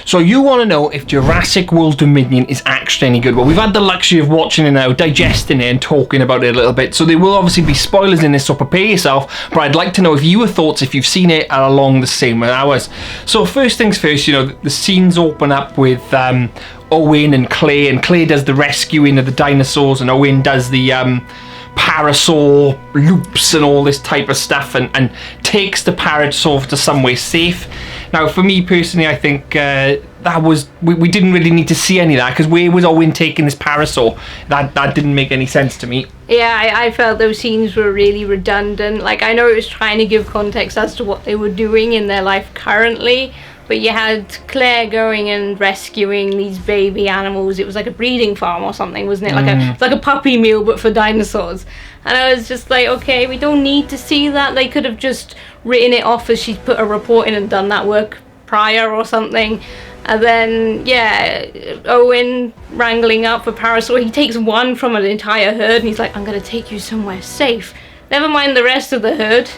So you want to know if Jurassic World Dominion is actually any good. Well, we've had the luxury of watching it now, digesting it and talking about it a little bit. So there will obviously be spoilers in this, so prepare yourself. But I'd like to know if your thoughts, if you've seen it, are along the same as ours. So first things first, you know, the scenes open up with Owen and Claire does the rescuing of the dinosaurs, and Owen does the parasaur loops and all this type of stuff, and takes the parasaur to somewhere safe. Now, for me personally, I think that was we didn't really need to see any of that, because where was Owen taking this parasaur? That didn't make any sense to me. Yeah, I felt those scenes were really redundant. Like, I know it was trying to give context as to what they were doing in their life currently, but you had Claire going and rescuing these baby animals. It was like a breeding farm or something, wasn't it? Like a puppy meal, but for dinosaurs. And I was just like, okay, we don't need to see that. They could have just written it off as she's put a report in and done that work prior or something. And then, yeah, Owen wrangling up for parasaur. He takes one from an entire herd, and he's like, I'm going to take you somewhere safe. Never mind the rest of the herd.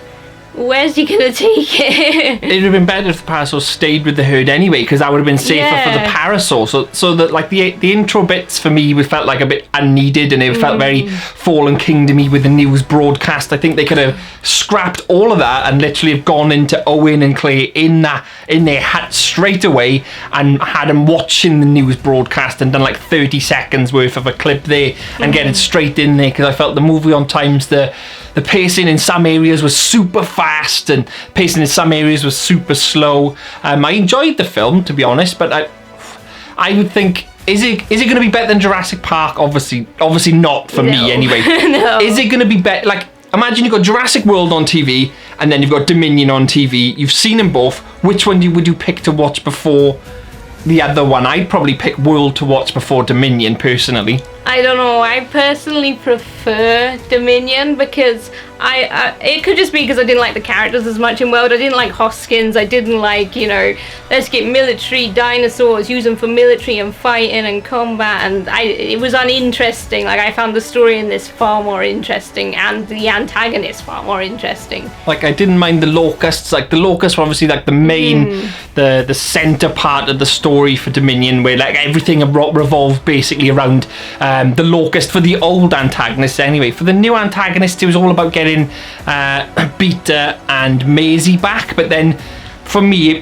Where's he gonna take it? It'd have been better if the parasaur stayed with the herd anyway, because that would have been safer for the parasaur. So that, like, the intro bits for me felt like a bit unneeded, and it felt very Fallen Kingdom-y with the news broadcast. I think they could have scrapped all of that and literally have gone into Owen and Claire in their hut straight away and had them watching the news broadcast and done like 30 seconds worth of a clip there and get it straight in there, because I felt the movie on times the pacing in some areas was super fast and pacing in some areas was super slow. I enjoyed the film, to be honest, but I would think, is it going to be better than Jurassic Park? Obviously not for me anyway. No. Is it going to be better? Like, imagine you've got Jurassic World on TV and then you've got Dominion on TV. You've seen them both. Which one would you pick to watch before the other one? I'd probably pick World to watch before Dominion, personally. I don't know, I personally prefer Dominion, because it could just be because I didn't like the characters as much in World. I didn't like Hoskins, I didn't like, you know, let's get military dinosaurs, use them for military and fighting and combat, and it was uninteresting. Like, I found the story in this far more interesting, and the antagonist far more interesting. Like, I didn't mind the locusts. Like, the locusts were obviously like the main, the centre part of the story for Dominion, where like everything revolved basically around the locust for the old antagonists anyway. For the new antagonist, it was all about getting Beta and Maisie back, but then for me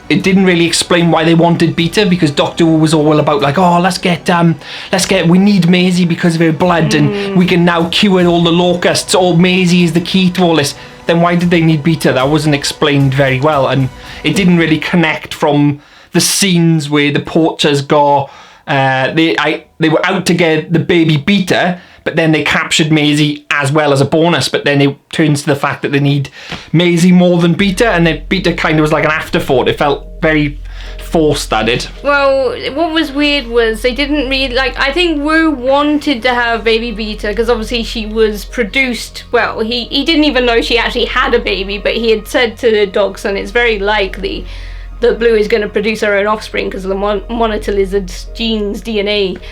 it didn't really explain why they wanted Beta, because Doctor Who was all about like, oh, we need Maisie because of her blood and we can now cure all the locusts, or Maisie is the key to all this. Then why did they need Beta? That wasn't explained very well, and it didn't really connect from the scenes where the poachers got they were out to get the baby Beta, but then they captured Maisie as well as a bonus, but then it turns to the fact that they need Maisie more than Beta, and then Beta kind of was like an afterthought. It felt very forced, that did. Well, what was weird was they didn't really, like, I think Wu wanted to have baby Beta, because obviously she was produced, well, he didn't even know she actually had a baby, but he had said to Dogson, it's very likely that Blue is going to produce her own offspring because of the monitor lizard's genes, DNA.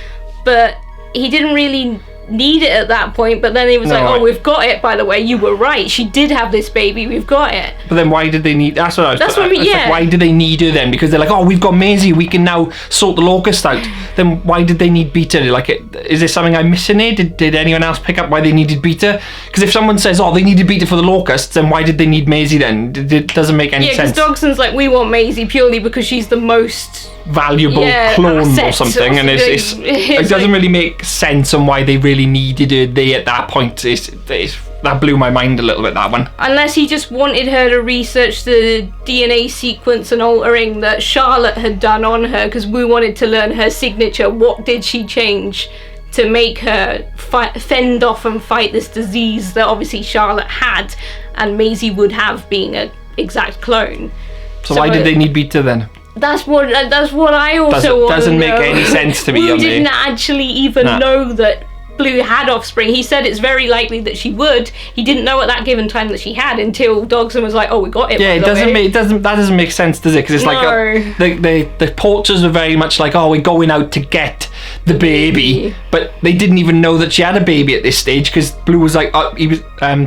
But he didn't really need it at that point, but then he was we've got it, by the way, you were right, she did have this baby, we've got it. But then why did they need, that's what I mean, yeah. Like, why did they need her then? Because they're like, oh, we've got Maisie, we can now sort the locust out. Then why did they need Beta? Like, is there something I'm missing here? Did anyone else pick up why they needed Beta? Because if someone says, oh, they needed Beta for the locusts, then why did they need Maisie then? It doesn't make any sense. Yeah, because Dogson's like, we want Maisie purely because she's the most valuable clone or something, and it doesn't really make sense on why they really needed her there at that point. That blew my mind a little bit, that one. Unless he just wanted her to research the DNA sequence and altering that Charlotte had done on her, because we wanted to learn her signature. What did she change to make her fend off and fight this disease that obviously Charlotte had and Maisie would have, being an exact clone. So why did they need Beta then? That's what I also want. Doesn't make any sense to me. We didn't actually even know that Blue had offspring. He said it's very likely that she would. He didn't know at that given time that she had until Dodgson was like, "Oh, we got it." Yeah, that doesn't make sense, does it? Because it's like the Porters were very much like, "Oh, we're going out to get the baby," but they didn't even know that she had a baby at this stage, because Blue was like,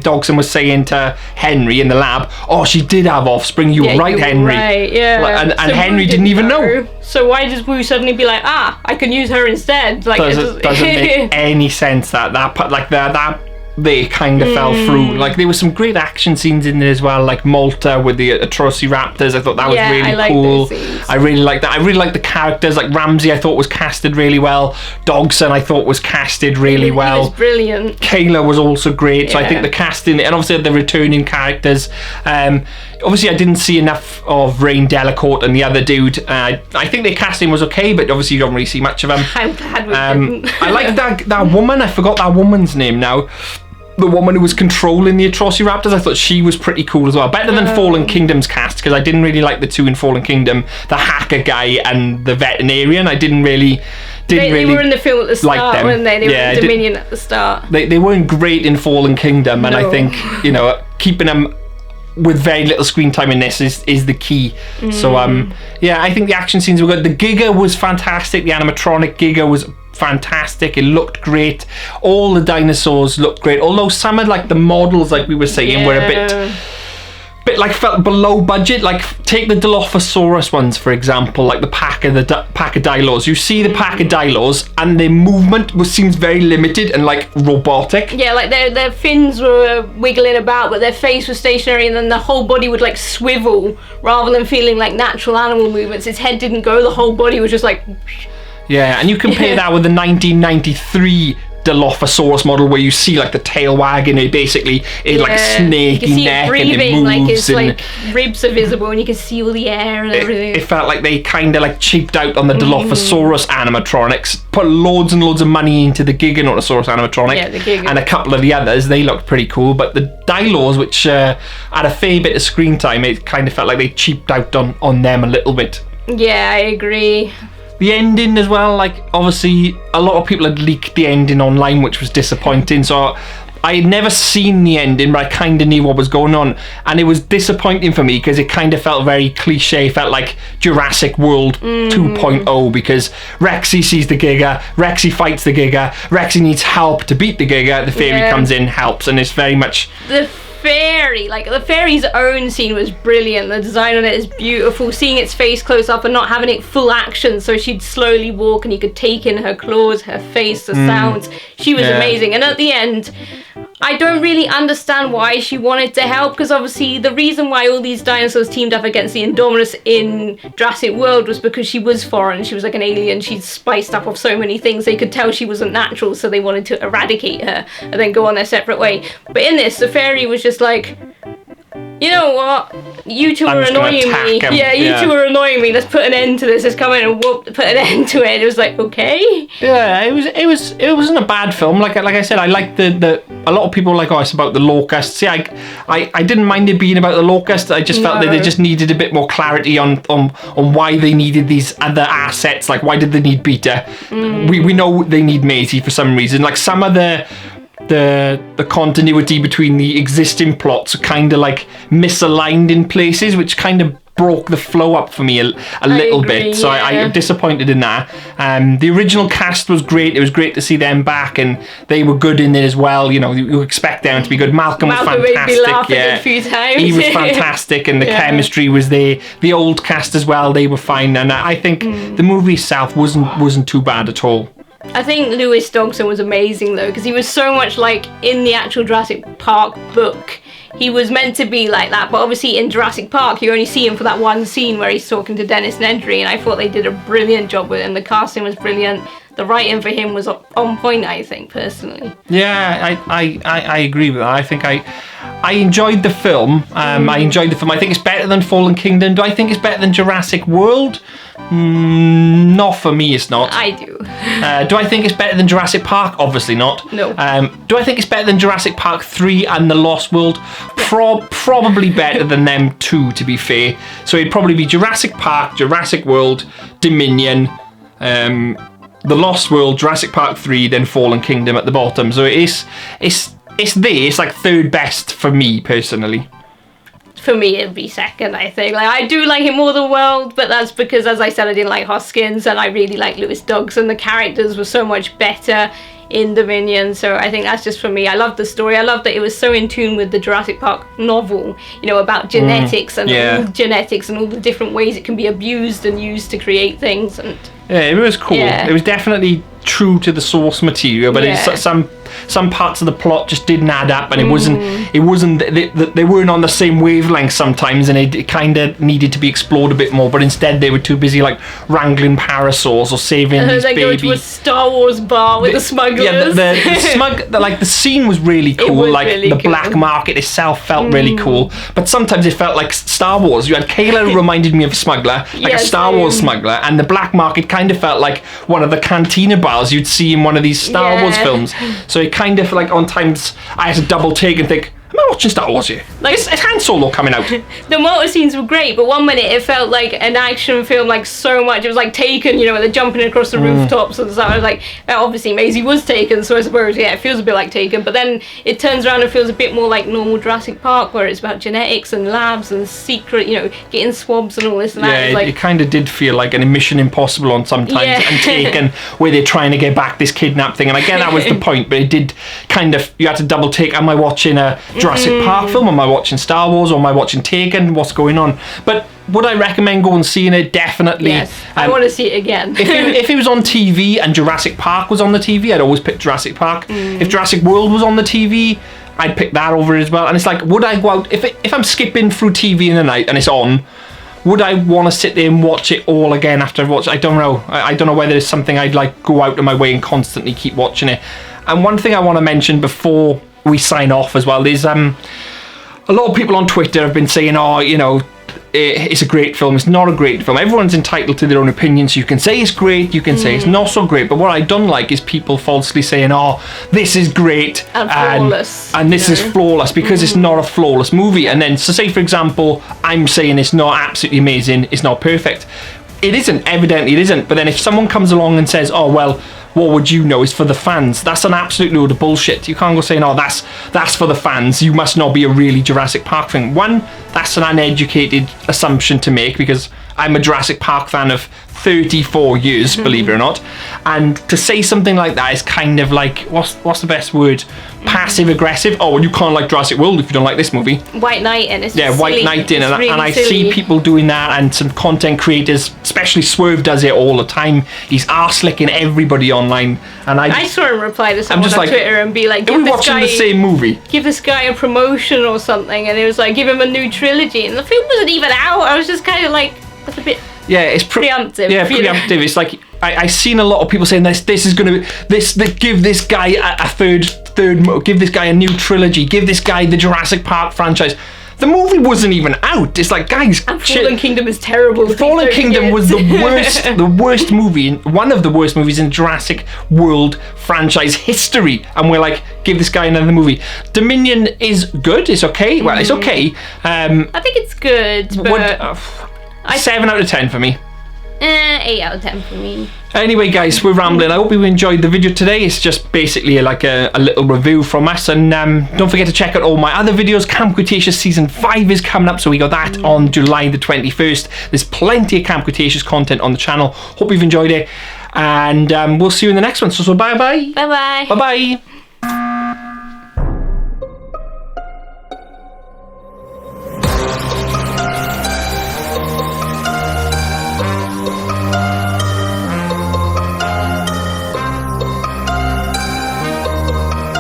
Dodgson was saying to Henry in the lab, "Oh, she did have offspring. You were right, Henry." Right, yeah. And so Henry didn't even know. So why does Blue suddenly be like, I can use her instead? Like, doesn't make any sense. That they kind of fell through. Like, there were some great action scenes in there as well, like Malta with the Atrociraptors. I thought that was really cool. I really liked that. I really liked the characters. Like Ramsey, I thought was casted really well. Dodgson, I thought was casted really well. He was brilliant. Kayla was also great. So I think the casting, and obviously the returning characters. Obviously, I didn't see enough of Rain Delacourt and the other dude. I think their casting was okay, but obviously you don't really see much of them. I'm glad we didn't. I like that woman. I forgot that woman's name now. The woman who was controlling the Atrociraptors, I thought she was pretty cool as well. Better than Fallen Kingdom's cast, because I didn't really like the two in Fallen Kingdom, the hacker guy and the veterinarian. I didn't really. They were in the film at the start, like them. weren't they? They were in Dominion at the start. They weren't great in Fallen Kingdom, and I think keeping them with very little screen time in this is the key. So I think the action scenes were good. The Giga was fantastic. The animatronic Giga was fantastic. It looked great. All the dinosaurs looked great, although some of like the models, like we were saying, were a bit like felt below budget. Like take the Dilophosaurus ones for example, like the Pachydylos. You see the Pachydylos and their movement seems very limited and like robotic. Yeah, like their fins were wiggling about, but their face was stationary, and then the whole body would like swivel rather than feeling like natural animal movements. Its head didn't go, the whole body was just like. Yeah, and you compare that with the 1993 Dilophosaurus model, where you see like the tail wagging, it basically is like snaky neck, and it moves, like its like ribs are visible, and you can see all the air and everything. It felt like they kind of like cheaped out on the Dilophosaurus animatronics, put loads and loads of money into the Giganotosaurus animatronic, the Giga. And a couple of the others. They looked pretty cool, but the Dilos, which had a fair bit of screen time, it kind of felt like they cheaped out on them a little bit. Yeah, I agree. The ending as well, like obviously a lot of people had leaked the ending online, which was disappointing. So I had never seen the ending, but I kind of knew what was going on, and it was disappointing for me because it kind of felt very cliche. Felt like Jurassic World 2.0, because Rexy sees the Giga, Rexy fights the Giga, Rexy needs help to beat the Giga, the fairy comes in, helps, and it's very much the fairy's own scene was brilliant. The design on it is beautiful. Seeing its face close up and not having it full action, so she'd slowly walk and you could take in her claws, her face, the sounds. She was amazing. And at the end, I don't really understand why she wanted to help, because obviously the reason why all these dinosaurs teamed up against the Indominus in Jurassic World was because she was foreign. She was like an alien. She'd spiced up of so many things. They could tell she wasn't natural, so they wanted to eradicate her and then go on their separate way. But in this, the fairy was just like, you know what? You two are annoying me. You two are annoying me. Let's put an end to this. Let's come in and put an end to it. It was like, okay. Yeah, it wasn't a bad film. Like I said, I liked the a lot of people like, it's about the locusts. Yeah, I didn't mind it being about the locusts. I just felt that they just needed a bit more clarity on why they needed these other assets. Like, why did they need Beta? We know they need Maisie for some reason. Like some of the continuity between the existing plots are kind of like misaligned in places, which kind of broke the flow up for me a little bit. So I am disappointed in that. The original cast was great. It was great to see them back, and they were good in it as well. You know, you expect them to be good. Malcolm was fantastic. Made me laugh a few times. He was fantastic, and the chemistry was there. The old cast as well, they were fine, and I think the movie itself wasn't too bad at all. I think Lewis Dodgson was amazing though, because he was so much like in the actual Jurassic Park book. He was meant to be like that, but obviously in Jurassic Park you only see him for that one scene where he's talking to Dennis Nedry, and I thought they did a brilliant job with him. The casting was brilliant. The writing for him was on point, I think, personally. Yeah, I agree with that. I think I enjoyed the film. I enjoyed the film. I think it's better than Fallen Kingdom. Do I think it's better than Jurassic World? Not for me, it's not. I do. Do I think it's better than Jurassic Park? Obviously not. No. Do I think it's better than Jurassic Park 3 and The Lost World? Probably better than them two, to be fair. So it'd probably be Jurassic Park, Jurassic World, Dominion, The Lost World, Jurassic Park 3, then Fallen Kingdom at the bottom. So it's like third best for me personally. For me, it'd be second, I think. Like, I do like it more than World, but that's because, as I said, I didn't like Hoskins, and I really like Lewis Duggs, and the characters were so much better in Dominion. So I think that's just for me. I love the story. I love that it was so in tune with the Jurassic Park novel, you know, about genetics and all genetics and all the different ways it can be abused and used to create things. And yeah, it was cool. Yeah. It was definitely true to the source material, but it's some parts of the plot just didn't add up, and it wasn't they weren't on the same wavelength sometimes, and it kind of needed to be explored a bit more, but instead they were too busy like wrangling parasols or saving these they babies. go to a Star Wars bar with the smugglers. Yeah, the scene was really cool. Was like really the cool. black market itself felt really cool, but sometimes it felt like Star Wars. You had Kayla who reminded me of a smuggler, like a Star Wars smuggler, and the black market kind of felt like one of the cantina bars you'd see in one of these Star Wars films. So it kind of like on times I had to double take and think, am I watching Star Wars here? Like, it's Han Solo coming out. The motor scenes were great, but one minute it felt like an action film, like so much. It was like Taken, you know, when they're jumping across the rooftops and stuff. I was like, obviously Maisie was Taken, so I suppose, yeah, it feels a bit like Taken. But then it turns around and feels a bit more like normal Jurassic Park, where it's about genetics and labs and secret, you know, getting swabs and all this and that. Yeah, Like, it kind of did feel like an Mission Impossible on sometimes, and Taken, where they're trying to get back this kidnap thing. And I get that was the point, but it did kind of, you had to double take, am I watching a Jurassic Park film? Am I watching Star Wars? Or am I watching Taken? What's going on? But would I recommend going and seeing it? Definitely. yes, I want to see it again. if it was on TV and Jurassic Park was on the TV, I'd always pick Jurassic Park. If Jurassic World was on the TV, I'd pick that over as well. And it's like, would I go out, if I'm skipping through TV in the night and it's on, would I want to sit there and watch it all again after I've watched it? I don't know. I don't know whether it's something I'd like go out of my way and constantly keep watching it. And one thing I want to mention before we sign off as well is a lot of people on Twitter have been saying, oh, you know, it's a great film. It's not a great film. Everyone's entitled to their own opinions. You can say it's great, you can say it's not so great, but what I don't like is people falsely saying, oh, this is great and flawless, and this is flawless, because it's not a flawless movie. And then, so say for example, I'm saying it's not absolutely amazing, it's not perfect. It isn't, evidently it isn't. But then if someone comes along and says, oh, well, what would you know, is for the fans, that's an absolute load of bullshit. You can't go saying, oh, that's for the fans, you must not be a really Jurassic Park fan. One, that's an uneducated assumption to make, because I'm a Jurassic Park fan of 34 years, believe it or not. And to say something like that is kind of like, what's the best word? Passive aggressive. Oh, well, you can't like Jurassic World if you don't like this movie. White Knighting. It's White Knighting, and I see people doing that, and some content creators, especially Swerve, does it all the time. He's arse-licking everybody online, and I saw him reply to someone on Twitter and be like, are we watching the same movie? Give this guy a promotion or something, and it was like, give him a new trilogy, and the film wasn't even out. I was just kind of like, that's a bit it's preemptive. Yeah, preemptive. It's like I've seen a lot of people saying this is going to be give this guy a third, give this guy a new trilogy, give this guy the Jurassic Park franchise. The movie wasn't even out. It's like, guys, and Fallen Kingdom is terrible. Fallen Kingdom was the worst movie, one of the worst movies in Jurassic World franchise history. And we're like, give this guy another movie. Dominion is good. It's okay. Well, it's okay. I think it's good, but 7 out of 10 for me. 8 out of 10 for me. Anyway, guys, we're rambling. I hope you enjoyed the video today. It's just basically like a little review from us. And don't forget to check out all my other videos. Camp Cretaceous Season 5 is coming up, so we got that on July the 21st. There's plenty of Camp Cretaceous content on the channel. Hope you've enjoyed it. And we'll see you in the next one. So bye-bye. Bye-bye. Bye-bye.